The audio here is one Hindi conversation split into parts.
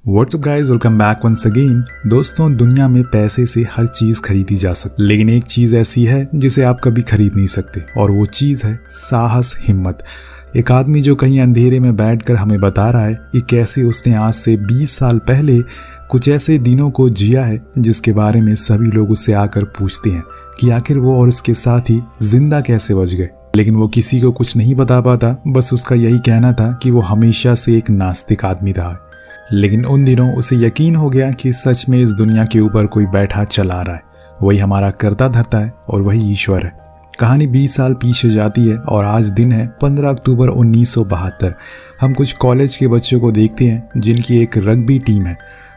WhatsApp guys, welcome back once again. दोस्तों, दुनिया में पैसे से हर चीज खरीदी जा सकती, लेकिन एक चीज ऐसी है जिसे आप कभी खरीद नहीं सकते, और वो चीज है साहस, हिम्मत। एक आदमी जो कहीं अंधेरे में बैठकर हमें बता रहा है कि कैसे उसने आज से 20 साल पहले कुछ ऐसे दिनों को जिया है जिसके बारे में सभी लोग उससे आकर पूछते हैं कि आखिर वो और उसके साथी जिंदा कैसे बच गए। लेकिन वो किसी को कुछ नहीं बता पाता, बस उसका यही कहना था कि वो हमेशा से एक नास्तिक आदमी रहा है। लेकिन उन दिनों उसे यकीन हो गया कि सच में इस दुनिया के ऊपर कोई बैठा चला रहा है, वही हमारा करता धरता है और वही ईश्वर है। कहानी 20 साल पीछे जाती है और आज दिन है 15 अक्टूबर 1972। हम कुछ कॉलेज के बच्चों को देखते हैं जिनकी एक रग्बी टीम है।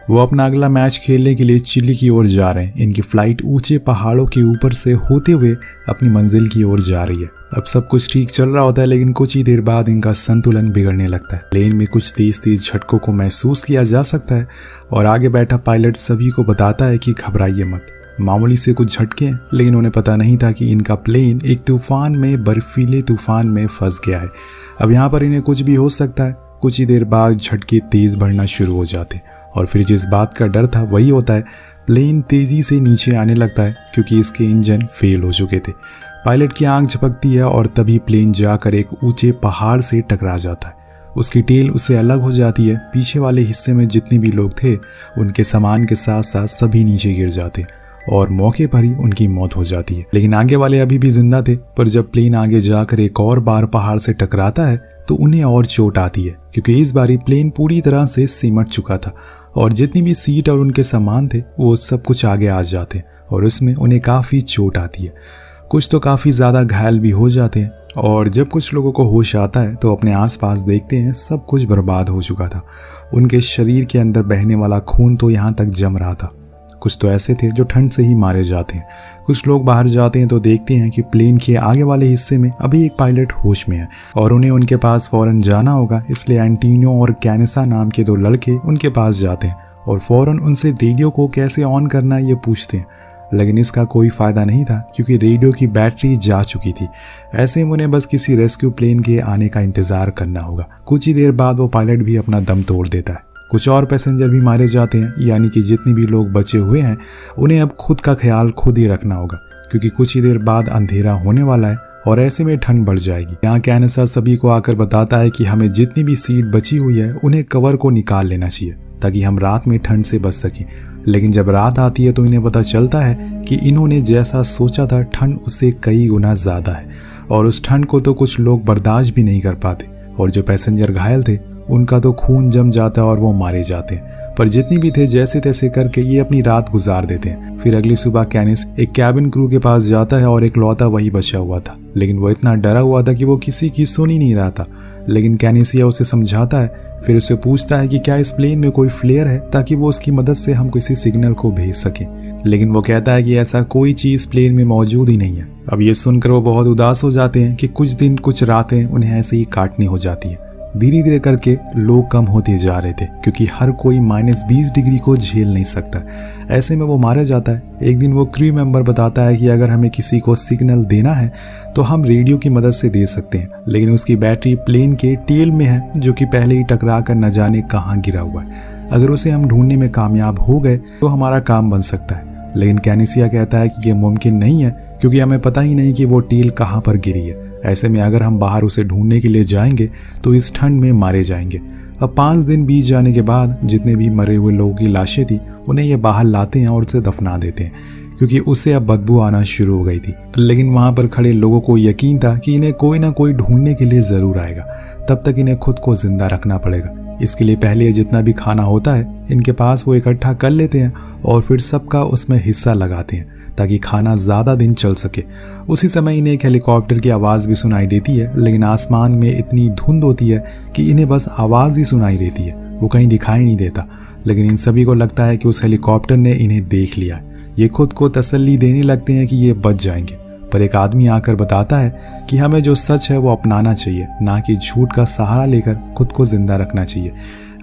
वो अपना अगला मैच खेलने के लिए चिली की ओर जा रहे हैं। इनकी फ्लाइट ऊंचे पहाड़ों के ऊपर से होते हुए अपनी मंजिल की ओर जा रही है। अब सब कुछ ठीक चल रहा होता है, लेकिन कुछ ही देर बाद इनका संतुलन बिगड़ने लगता है। प्लेन में कुछ तेज तेज झटकों को महसूस किया जा सकता है और आगे बैठा पायलट सभी को बताता है कि घबराइए मत, मामूली से कुछ झटके हैं। लेकिन उन्हें पता नहीं था कि इनका प्लेन एक तूफान में, बर्फीले तूफान में फंस गया है। अब यहाँ पर इन्हें कुछ भी हो सकता है। कुछ ही देर बाद झटके तेज बढ़ना शुरू हो जाते और फिर जिस बात का डर था वही होता है। प्लेन तेजी से नीचे आने लगता है क्योंकि इसके इंजन फेल हो चुके थे। पायलट की आंख झपकती है और तभी प्लेन जाकर एक ऊंचे पहाड़ से टकरा जाता है। उसकी टेल उससे अलग हो जाती है। पीछे वाले हिस्से में जितने भी लोग थे उनके सामान के साथ साथ सभी नीचे गिर जाते और मौके पर ही उनकी मौत हो जाती है। लेकिन आगे वाले अभी भी जिंदा थे। पर जब प्लेन आगे जाकर एक और बार पहाड़ से टकराता है तो उन्हें और चोट आती है, क्योंकि इस बारी प्लेन पूरी तरह से सिमट चुका था और जितनी भी सीट और उनके सामान थे वो सब कुछ आगे आ जाते और उसमें उन्हें काफ़ी चोट आती है। कुछ तो काफ़ी ज़्यादा घायल भी हो जाते हैं और जब कुछ लोगों को होश आता है तो अपने आसपास देखते हैं सब कुछ बर्बाद हो चुका था। उनके शरीर के अंदर बहने वाला खून तो यहाँ तक जम रहा था। कुछ तो ऐसे थे जो ठंड से ही मारे जाते हैं। कुछ लोग बाहर जाते हैं तो देखते हैं कि प्लेन के आगे वाले हिस्से में अभी एक पायलट होश में है और उन्हें उनके पास फौरन जाना होगा। इसलिए एंटीनो और कैनेसा नाम के 2 लड़के उनके पास जाते हैं और फौरन उनसे रेडियो को कैसे ऑन करना है ये पूछते हैं। लेकिन इसका कोई फ़ायदा नहीं था क्योंकि रेडियो की बैटरी जा चुकी थी। ऐसे में उन्हें बस किसी रेस्क्यू प्लेन के आने का इंतज़ार करना होगा। कुछ ही देर बाद वो पायलट भी अपना दम तोड़ देता है। कुछ और पैसेंजर भी मारे जाते हैं, यानी कि जितने भी लोग बचे हुए हैं उन्हें अब खुद का ख्याल खुद ही रखना होगा, क्योंकि कुछ ही देर बाद अंधेरा होने वाला है और ऐसे में ठंड बढ़ जाएगी। यहाँ कैनेसा सभी को आकर बताता है कि हमें जितनी भी सीट बची हुई है उन्हें कवर को निकाल लेना चाहिए ताकि हम रात में ठंड से बच सकें। लेकिन जब रात आती है तो इन्हें पता चलता है कि इन्होंने जैसा सोचा था ठंड उससे कई गुना ज़्यादा है और उस ठंड को तो कुछ लोग बर्दाश्त भी नहीं कर पाते और जो पैसेंजर घायल थे उनका तो खून जम जाता है और वो मारे जाते हैं। पर जितनी भी थे जैसे तैसे करके ये अपनी रात गुजार देते हैं। फिर अगली सुबह कैनिस एक कैबिन क्रू के पास जाता है और एक लौता वही बचा हुआ था, लेकिन वो इतना डरा हुआ था कि वो किसी की सुन ही नहीं रहा था। लेकिन कैनिसिया उसे समझाता है, फिर उसे पूछता है कि क्या इस प्लेन में कोई फ्लेयर है ताकि वो उसकी मदद से हम किसी सिग्नल को भेज सकें। लेकिन वो कहता है कि ऐसा कोई चीज़ प्लेन में मौजूद ही नहीं है। अब ये सुनकर वो बहुत उदास हो जाते हैं कि कुछ दिन कुछ रातें उन्हें ऐसे ही काटनी हो जाती है। धीरे धीरे करके लोग कम होते जा रहे थे क्योंकि हर कोई -20 डिग्री को झेल नहीं सकता। ऐसे में वो मारा जाता है। एक दिन वो क्रू मेंबर बताता है कि अगर हमें किसी को सिग्नल देना है तो हम रेडियो की मदद से दे सकते हैं, लेकिन उसकी बैटरी प्लेन के टेल में है जो कि पहले ही टकरा कर न जाने कहाँ गिरा हुआ है। अगर उसे हम ढूंढने में कामयाब हो गए तो हमारा काम बन सकता है। लेकिन कैनिसिया कहता है कि यह मुमकिन नहीं है क्योंकि हमें पता ही नहीं कि वो टेल कहाँ पर गिरी है। ऐसे में अगर हम बाहर उसे ढूंढने के लिए जाएंगे तो इस ठंड में मारे जाएंगे। अब 5 दिन बीत जाने के बाद जितने भी मरे हुए लोगों की लाशें थी उन्हें ये बाहर लाते हैं और उसे दफना देते हैं क्योंकि उससे अब बदबू आना शुरू हो गई थी। लेकिन वहाँ पर खड़े लोगों को यकीन था कि इन्हें कोई ना कोई ढूंढने के लिए ज़रूर आएगा। तब तक इन्हें खुद को जिंदा रखना पड़ेगा। इसके लिए पहले जितना भी खाना होता है इनके पास वो इकट्ठा कर लेते हैं और फिर सबका उसमें हिस्सा लगाते हैं ताकि खाना ज़्यादा दिन चल सके। उसी समय इन्हें एक हेलीकॉप्टर की आवाज़ भी सुनाई देती है, लेकिन आसमान में इतनी धुंध होती है कि इन्हें बस आवाज़ ही सुनाई देती है, वो कहीं दिखाई नहीं देता। लेकिन इन सभी को लगता है कि उस हेलीकॉप्टर ने इन्हें देख लिया। ये खुद को तसल्ली देने लगते हैं कि ये बच जाएंगे। पर एक आदमी आकर बताता है कि हमें जो सच है वो अपनाना चाहिए, ना कि झूठ का सहारा लेकर खुद को जिंदा रखना चाहिए।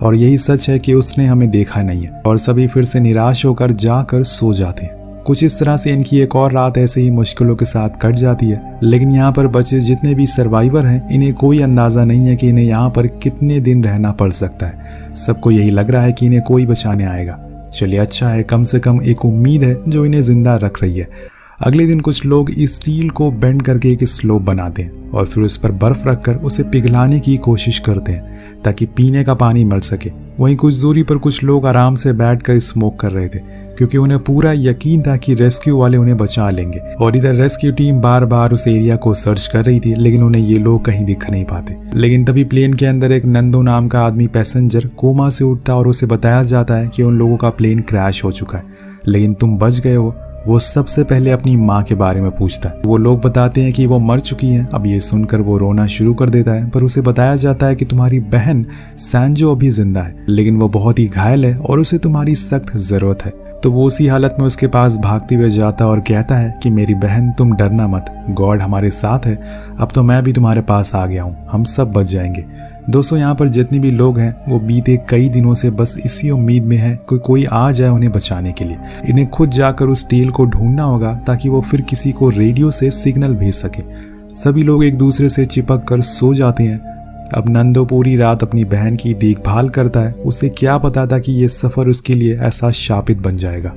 और यही सच है कि उसने हमें देखा नहीं है। और सभी फिर से निराश होकर जाकर सो जाते हैं। कुछ इस तरह से इनकी एक और रात ऐसे ही मुश्किलों के साथ कट जाती है। लेकिन यहाँ पर बचे जितने भी सर्वाइवर हैं, इन्हें कोई अंदाजा नहीं है कि इन्हें यहाँ पर कितने दिन रहना पड़ सकता है। सबको यही लग रहा है कि इन्हें कोई बचाने आएगा। चलिए अच्छा है, कम से कम एक उम्मीद है जो इन्हें जिंदा रख रही है। अगले दिन कुछ लोग इस स्टील को बेंड करके एक स्लोप बनाते हैं और फिर उस पर बर्फ रखकर उसे पिघलाने की कोशिश करते हैं ताकि पीने का पानी मिल सके। वहीं कुछ दूरी पर कुछ लोग आराम से बैठकर स्मोक कर रहे थे, क्योंकि उन्हें पूरा यकीन था कि रेस्क्यू वाले उन्हें बचा लेंगे। और इधर रेस्क्यू टीम बार बार उस एरिया को सर्च कर रही थी, लेकिन उन्हें ये लोग कहीं दिख नहीं पाते। लेकिन तभी प्लेन के अंदर एक नंदो नाम का आदमी पैसेंजर कोमा से उठता और उसे बताया जाता है कि उन लोगों का प्लेन क्रैश हो चुका है, लेकिन तुम बच गए हो। वो सबसे पहले अपनी माँ के बारे में पूछता है। वो लोग बताते हैं कि वो मर चुकी हैं। अब ये सुनकर वो रोना शुरू कर देता है, पर उसे बताया जाता है कि तुम्हारी बहन सैंजो अभी जिंदा है, लेकिन वो बहुत ही घायल है और उसे तुम्हारी सख्त जरूरत है। तो वो उसी हालत में उसके पास भागते हुए जाता और कहता है कि मेरी बहन तुम डरना मत, गॉड हमारे साथ है। अब तो मैं भी तुम्हारे पास आ गया हूँ, हम सब बच जाएंगे। दोस्तों, यहाँ पर जितने भी लोग हैं वो बीते कई दिनों से बस इसी उम्मीद में है कि कोई आ जाए उन्हें बचाने के लिए। इन्हें खुद जाकर उस टील को ढूंढना होगा ताकि वो फिर किसी को रेडियो से सिग्नल भेज सके। सभी लोग एक दूसरे से चिपक कर सो जाते हैं। अब नंदो पूरी रात अपनी बहन की देखभाल करता है। उसे क्या पता था कि ये सफर उसके लिए ऐसा शापित बन जाएगा।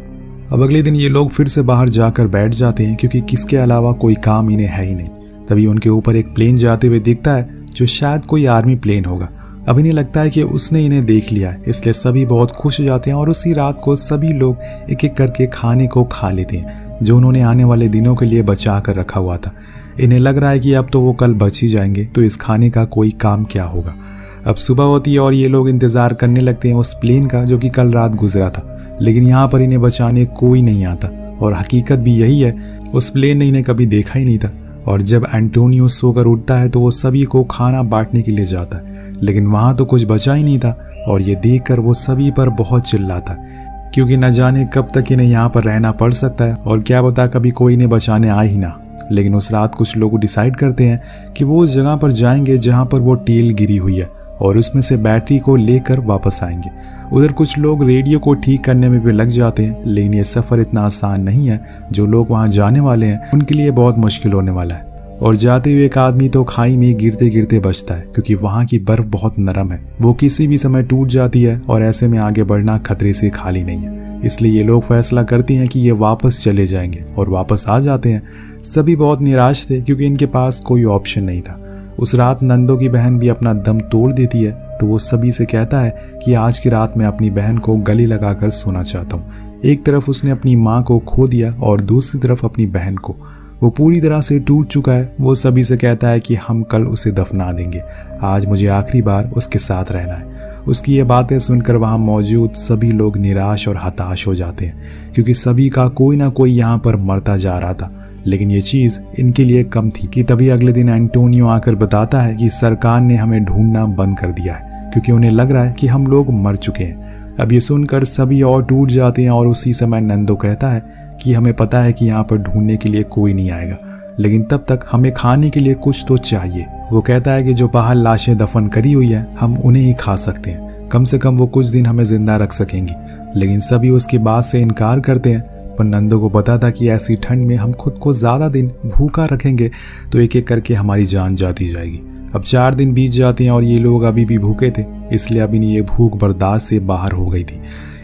अब अगले दिन ये लोग फिर से बाहर जाकर बैठ जाते हैं, क्योंकि किसके अलावा कोई काम इन्हें है ही नहीं। तभी उनके ऊपर एक प्लेन जाते हुए दिखता है, जो शायद कोई आर्मी प्लेन होगा। अब इन्हें लगता है कि उसने इन्हें देख लिया है, इसलिए सभी बहुत खुश हो जाते हैं और उसी रात को सभी लोग एक एक करके खाने को खा लेते हैं, जो उन्होंने आने वाले दिनों के लिए बचा कर रखा हुआ था। इन्हें लग रहा है कि अब तो वो कल बच ही जाएंगे, तो इस खाने का कोई काम क्या होगा। अब सुबह होती है और ये लोग इंतजार करने लगते हैं उस प्लेन का जो कि कल रात गुजरा था, लेकिन यहाँ पर इन्हें बचाने कोई नहीं आता। और हकीकत भी यही है, उस प्लेन ने इन्हें कभी देखा ही नहीं था। और जब एंटोनियो सोकर उठता है तो वो सभी को खाना बांटने के लिए जाता है, लेकिन वहाँ तो कुछ बचा ही नहीं था। और ये देखकर वो सभी पर बहुत चिल्लाता है, क्योंकि न जाने कब तक इन्हें यहाँ पर रहना पड़ सकता है और क्या पता कभी कोई इन्हें बचाने आए ही ना। लेकिन उस रात कुछ लोग डिसाइड करते हैं कि वो उस जगह पर जाएंगे जहाँ पर वो टील गिरी हुई है और उसमें से बैटरी को लेकर वापस आएंगे। उधर कुछ लोग रेडियो को ठीक करने में भी लग जाते हैं, लेकिन ये सफ़र इतना आसान नहीं है। जो लोग वहाँ जाने वाले हैं उनके लिए बहुत मुश्किल होने वाला है। और जाते हुए एक आदमी तो खाई में गिरते गिरते बचता है, क्योंकि वहाँ की बर्फ बहुत नरम है, वो किसी भी समय टूट जाती है और ऐसे में आगे बढ़ना खतरे से खाली नहीं है। इसलिए ये लोग फैसला करते हैं कि ये वापस चले जाएंगे और वापस आ जाते हैं। सभी बहुत निराश थे, क्योंकि इनके पास कोई ऑप्शन नहीं था। उस रात नंदो की बहन भी अपना दम तोड़ देती है, तो वो सभी से कहता है कि आज की रात मैं अपनी बहन को गले लगाकर सोना चाहता हूँ। एक तरफ उसने अपनी माँ को खो दिया और दूसरी तरफ अपनी बहन को। वो पूरी तरह से टूट चुका है। वो सभी से कहता है कि हम कल उसे दफना देंगे, आज मुझे आखिरी बार उसके साथ रहना है। उसकी ये बातें सुनकर वहाँ मौजूद सभी लोग निराश और हताश हो जाते हैं, क्योंकि सभी का कोई ना कोई यहाँ पर मरता जा रहा था। लेकिन ये चीज़ इनके लिए कम थी कि तभी अगले दिन एंटोनियो आकर बताता है कि सरकार ने हमें ढूंढना बंद कर दिया है, क्योंकि उन्हें लग रहा है कि हम लोग मर चुके हैं। अब ये सुनकर सभी और टूट जाते हैं और उसी समय नंदो कहता है कि हमें पता है कि यहाँ पर ढूंढने के लिए कोई नहीं आएगा, लेकिन तब तक हमें खाने के लिए कुछ तो चाहिए। वो कहता है कि जो बाहर लाशें दफन करी हुई है हम उन्हें ही खा सकते हैं, कम से कम वो कुछ दिन हमें जिंदा रख सकेंगी। लेकिन सभी उसकी बात से इनकार करते हैं, पर नंदो को पता था कि ऐसी ठंड में हम खुद को ज़्यादा दिन भूखा रखेंगे तो एक एक करके हमारी जान जाती जाएगी। अब 4 दिन बीत जाते हैं और ये लोग अभी भी भूखे थे, इसलिए अभी ये भूख बर्दाश्त से बाहर हो गई थी।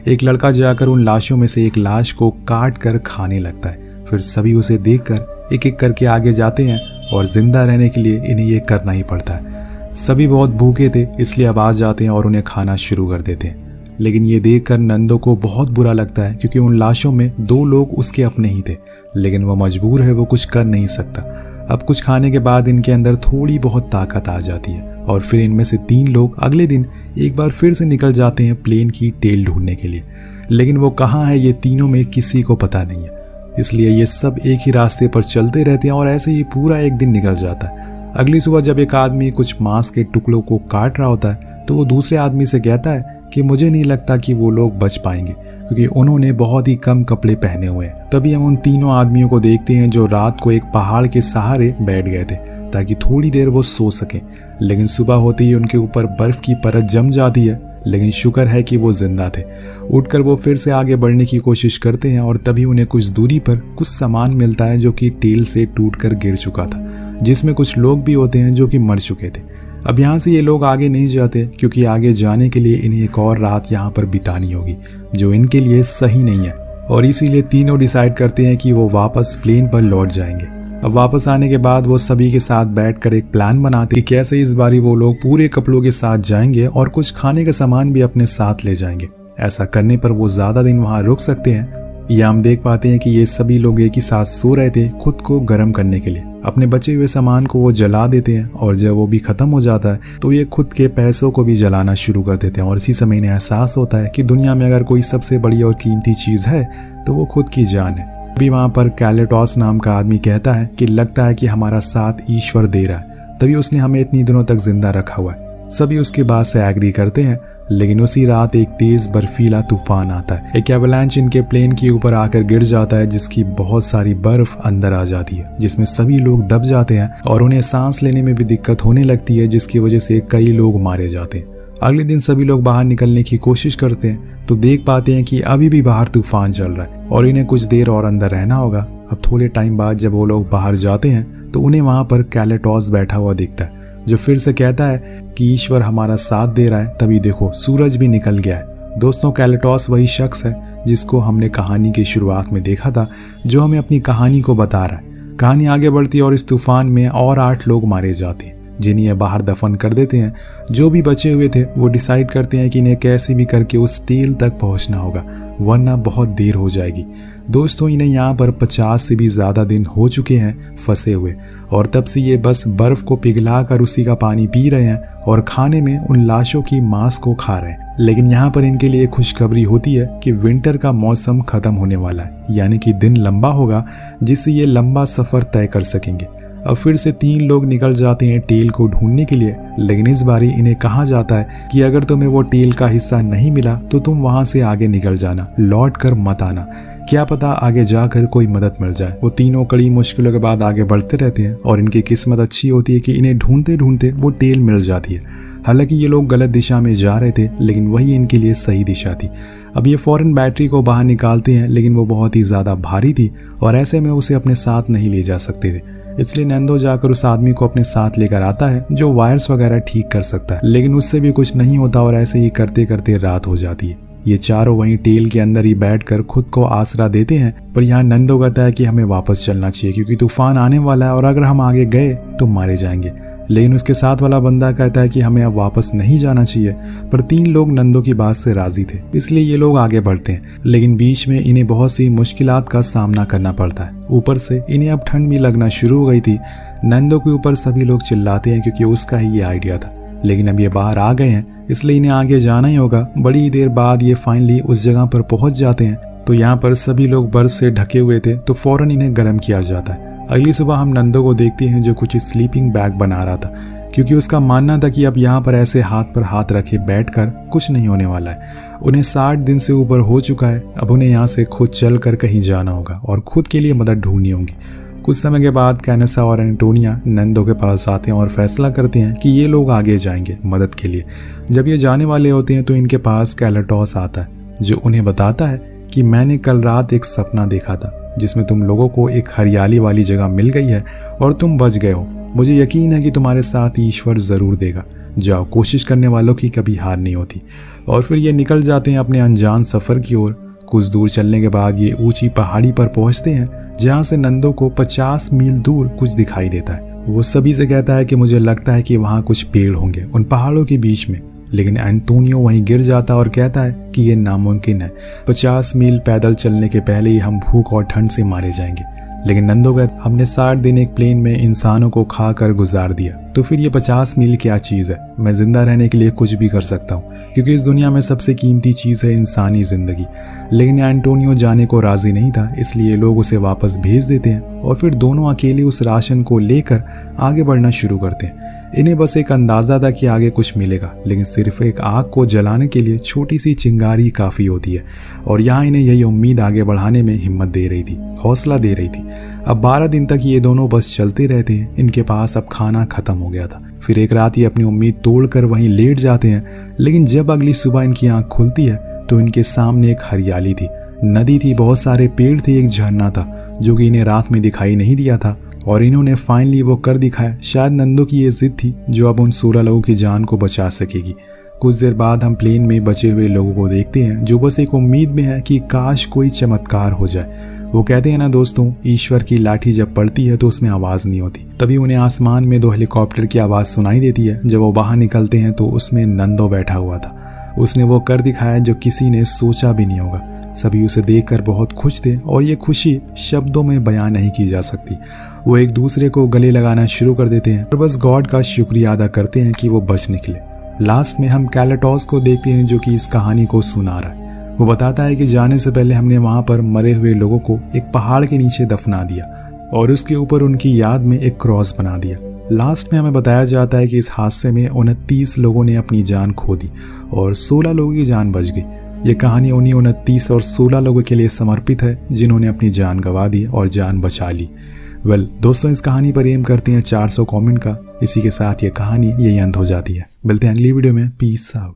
एक लड़का जाकर उन लाशों में से एक लाश को काट कर खाने लगता है। फिर सभी उसे देखकर एक एक करके आगे जाते हैं और जिंदा रहने के लिए इन्हें ये करना ही पड़ता है। सभी बहुत भूखे थे, इसलिए अब आ जाते हैं और उन्हें खाना शुरू कर देते हैं। लेकिन ये देखकर नंदो को बहुत बुरा लगता है, क्योंकि उन लाशों में 2 लोग उसके अपने ही थे, लेकिन वो मजबूर है, वो कुछ कर नहीं सकता। अब कुछ खाने के बाद इनके अंदर थोड़ी बहुत ताकत आ जाती है और फिर इनमें से 3 लोग अगले दिन एक बार फिर से निकल जाते हैं प्लेन की टेल ढूंढने के लिए। लेकिन वो कहाँ है ये तीनों में किसी को पता नहीं है, इसलिए ये सब एक ही रास्ते पर चलते रहते हैं और ऐसे ही पूरा एक दिन निकल जाता है। अगली सुबह जब एक आदमी कुछ मांस के टुकड़ों को काट रहा होता है तो वो दूसरे आदमी से कहता है कि मुझे नहीं लगता कि वो लोग बच पाएंगे, क्योंकि उन्होंने बहुत ही कम कपड़े पहने हुए हैं। तभी हम उन तीनों आदमियों को देखते हैं जो रात को एक पहाड़ के सहारे बैठ गए थे ताकि थोड़ी देर वो सो सकें। लेकिन सुबह होते ही उनके ऊपर बर्फ की परत जम जाती है, लेकिन शुक्र है कि वो जिंदा थे। उठकर वो फिर से आगे बढ़ने की कोशिश करते हैं और तभी उन्हें कुछ दूरी पर कुछ सामान मिलता है जो कि टील से टूटकर गिर चुका था, जिसमें कुछ लोग भी होते हैं जो कि मर चुके थे। अब यहाँ से ये लोग आगे नहीं जाते क्योंकि आगे जाने के लिए इन्हें एक और रात यहाँ पर बितानी होगी, जो इनके लिए सही नहीं है, और इसीलिए तीनों डिसाइड करते हैं कि वो वापस प्लेन पर लौट जाएंगे। अब वापस आने के बाद वो सभी के साथ बैठकर एक प्लान बनाते कि कैसे इस बारी वो लोग पूरे कपड़ों के साथ जाएंगे और कुछ खाने का सामान भी अपने साथ ले जाएंगे। ऐसा करने पर वो ज्यादा दिन वहां रुक सकते हैं। या हम देख पाते हैं कि ये सभी लोग एक ही साथ सो रहे थे खुद को गर्म करने के लिए। अपने बचे हुए सामान को वो जला देते हैं और जब वो भी खत्म हो जाता है तो ये खुद के पैसों को भी जलाना शुरू कर देते हैं। और इसी समय इन्हें एहसास होता है कि दुनिया में अगर कोई सबसे बड़ी और कीमती चीज है तो वो खुद की जान है। अभी वहां पर कैलेटॉस नाम का आदमी कहता है कि लगता है कि हमारा साथ ईश्वर दे रहा है, तभी उसने हमें इतनी दिनों तक जिंदा रखा हुआ है। सभी उसकी बात से एग्री करते हैं, लेकिन उसी रात एक तेज बर्फीला तूफान आता है। एक एवलांच इनके प्लेन के ऊपर आकर गिर जाता है, जिसकी बहुत सारी बर्फ अंदर आ जाती है, जिसमें सभी लोग दब जाते हैं और उन्हें सांस लेने में भी दिक्कत होने लगती है, जिसकी वजह से कई लोग मारे जाते हैं। अगले दिन सभी लोग बाहर निकलने की कोशिश करते हैं तो देख पाते हैं कि अभी भी बाहर तूफान चल रहा है और इन्हें कुछ देर और अंदर रहना होगा। अब थोड़े टाइम बाद जब वो लोग बाहर जाते हैं तो उन्हें वहां पर कैलेटॉस बैठा हुआ दिखता है, जो फिर से कहता है कि ईश्वर हमारा साथ दे रहा है। तभी देखो सूरज भी निकल गया है। दोस्तों, कैलेटॉस वही शख्स है जिसको हमने कहानी की शुरुआत में देखा था, जो हमें अपनी कहानी को बता रहा है। कहानी आगे बढ़ती है और इस तूफान में और 8 लोग मारे जाते हैं, जिन्हें ये बाहर दफन कर देते हैं। जो भी बचे हुए थे वो डिसाइड करते हैं कि इन्हें कैसे भी करके उस टील तक पहुंचना होगा, वरना बहुत देर हो जाएगी। दोस्तों, इन्हें यहाँ पर 50 से भी ज़्यादा दिन हो चुके हैं फंसे हुए, और तब से ये बस बर्फ़ को पिघला कर उसी का पानी पी रहे हैं और खाने में उन लाशों की मांस को खा रहे हैं। लेकिन यहाँ पर इनके लिए खुशखबरी होती है कि विंटर का मौसम ख़त्म होने वाला है, यानी कि दिन लंबा होगा, जिससे ये लंबा सफ़र तय कर सकेंगे। अब फिर से 3 लोग निकल जाते हैं टेल को ढूंढने के लिए, लेकिन इस बारी इन्हें कहा जाता है कि अगर तुम्हें वो टेल का हिस्सा नहीं मिला तो तुम वहां से आगे निकल जाना, लौट कर मत आना, क्या पता आगे जाकर कोई मदद मिल जाए। वो तीनों कड़ी मुश्किलों के बाद आगे बढ़ते रहते हैं और इनकी किस्मत अच्छी होती है कि इन्हें ढूंढते ढूंढते वो टेल मिल जाती है। हालांकि ये लोग गलत दिशा में जा रहे थे, लेकिन वही इनके लिए सही दिशा थी। अब ये फौरन बैटरी को बाहर निकालते हैं, लेकिन वो बहुत ही ज़्यादा भारी थी और ऐसे में उसे अपने साथ नहीं ले जा सकते थे। इसलिए नंदो जाकर उस आदमी को अपने साथ लेकर आता है जो वायर्स वगैरह ठीक कर सकता है, लेकिन उससे भी कुछ नहीं होता और ऐसे ही करते करते रात हो जाती है। ये चारों वहीं टेल के अंदर ही बैठकर खुद को आसरा देते हैं, पर यहाँ नंदो कहता है कि हमें वापस चलना चाहिए क्योंकि तूफान आने वाला है और अगर हम आगे गए तो मारे जाएंगे। लेकिन उसके साथ वाला बंदा कहता है कि हमें अब वापस नहीं जाना चाहिए, पर 3 लोग नंदो की बात से राजी थे, इसलिए ये लोग आगे बढ़ते हैं। लेकिन बीच में इन्हें बहुत सी मुश्किलात का सामना करना पड़ता है। ऊपर से इन्हें अब ठंड भी लगना शुरू हो गई थी। नंदो के ऊपर सभी लोग चिल्लाते हैं क्योंकि उसका ही ये आइडिया था, लेकिन अब ये बाहर आ गए हैं इसलिए इन्हें आगे जाना ही होगा। बड़ी देर बाद ये फाइनली उस जगह पर पहुंच जाते हैं तो यहाँ पर सभी लोग बर्फ से ढके हुए थे, तो फौरन इन्हें गर्म किया जाता है। अगली सुबह हम नंदो को देखते हैं जो कुछ स्लीपिंग बैग बना रहा था, क्योंकि उसका मानना था कि अब यहाँ पर ऐसे हाथ पर हाथ रखे बैठकर कुछ नहीं होने वाला है। उन्हें 60 दिन से ऊपर हो चुका है। अब उन्हें यहाँ से खुद चल कर कहीं जाना होगा और खुद के लिए मदद ढूंढनी होगी। कुछ समय के बाद कैनेसा और एंटोनिया नंदो के पास आते हैं और फैसला करते हैं कि ये लोग आगे जाएंगे मदद के लिए। जब ये जाने वाले होते हैं तो इनके पास कैलेटॉस आता है, जो उन्हें बताता है कि मैंने कल रात एक सपना देखा था जिसमें तुम लोगों को एक हरियाली वाली जगह मिल गई है और तुम बच गए हो। मुझे यकीन है कि तुम्हारे साथ ईश्वर ज़रूर देगा। जाओ, कोशिश करने वालों की कभी हार नहीं होती। और फिर ये निकल जाते हैं अपने अनजान सफ़र की ओर। कुछ दूर चलने के बाद ये ऊंची पहाड़ी पर पहुंचते हैं, जहां से नंदो को 50 मील दूर कुछ दिखाई देता है। वो सभी से कहता है कि मुझे लगता है कि वहाँ कुछ पेड़ होंगे उन पहाड़ों के बीच में, लेकिन एंटोनियो वहीं गिर जाता और कहता है कि ये नामुमकिन है। 50 मील पैदल चलने के पहले ही हम भूख और ठंड से मारे जाएंगे। लेकिन नंदो कहता, हमने 60 दिन एक प्लेन में इंसानों को खा कर गुजार दिया, तो फिर ये 50 मील क्या चीज़ है। मैं जिंदा रहने के लिए कुछ भी कर सकता हूँ, क्योंकि इस दुनिया में सबसे कीमती चीज़ है इंसानी ज़िंदगी। लेकिन एंटोनियो जाने को राज़ी नहीं था, इसलिए लोग उसे वापस भेज देते हैं और फिर दोनों अकेले उस राशन को लेकर आगे बढ़ना शुरू करते हैं। इन्हें बस एक अंदाजा था कि आगे कुछ मिलेगा, लेकिन सिर्फ एक आग को जलाने के लिए छोटी सी चिंगारी काफ़ी होती है। और यहाँ इन्हें यही उम्मीद आगे बढ़ाने में हिम्मत दे रही थी, हौसला दे रही थी। अब 12 दिन तक ये दोनों बस चलते रहते हैं। इनके पास अब खाना खत्म हो गया था। फिर एक रात ये अपनी उम्मीद तोड़कर वहीं लेट जाते हैं, लेकिन जब अगली सुबह इनकी आँख खुलती है तो इनके सामने एक हरियाली थी, नदी थी, बहुत सारे पेड़ थे, एक झरना था जो कि इन्हें रात में दिखाई नहीं दिया था। और इन्होंने फाइनली वो कर दिखाया। शायद नंदो की ये जिद थी जो अब उन 16 लोगों की जान को बचा सकेगी। कुछ देर बाद हम प्लेन में बचे हुए लोगों को देखते हैं जो बस एक उम्मीद में है कि काश कोई चमत्कार हो जाए। वो कहते हैं ना दोस्तों, ईश्वर की लाठी जब पड़ती है तो उसमें आवाज़ नहीं होती। तभी उन्हें आसमान में 2 हेलीकॉप्टर की आवाज़ सुनाई देती है। जब वो बाहर निकलते हैं तो उसमें नंदो बैठा हुआ था। उसने वो कर दिखाया जो किसी ने सोचा भी नहीं होगा। सभी उसे देखकर बहुत खुश थे और ये खुशी शब्दों में बयां नहीं की जा सकती। वो एक दूसरे को गले लगाना शुरू कर देते हैं और बस गॉड का शुक्रिया अदा करते हैं कि वो बच निकले। लास्ट में हम कैलेटॉस को देखते हैं जो कि इस कहानी को सुना रहा है। वो बताता है कि जाने से पहले हमने वहां पर मरे हुए लोगों को एक पहाड़ के नीचे दफना दिया और उसके ऊपर उनकी याद में एक क्रॉस बना दिया। लास्ट में हमें बताया जाता है कि इस हादसे में 29 लोगों ने अपनी जान खो दी और 16 लोगों की जान बच गई। ये कहानी उन्हीं 29 और 16 लोगों के लिए समर्पित है जिन्होंने अपनी जान गंवा दी और जान बचा ली। दोस्तों, इस कहानी पर एम करते हैं 400 कमेंट का। इसी के साथ ये कहानी यही अंत हो जाती है। मिलते हैं अगली वीडियो में। Peace out.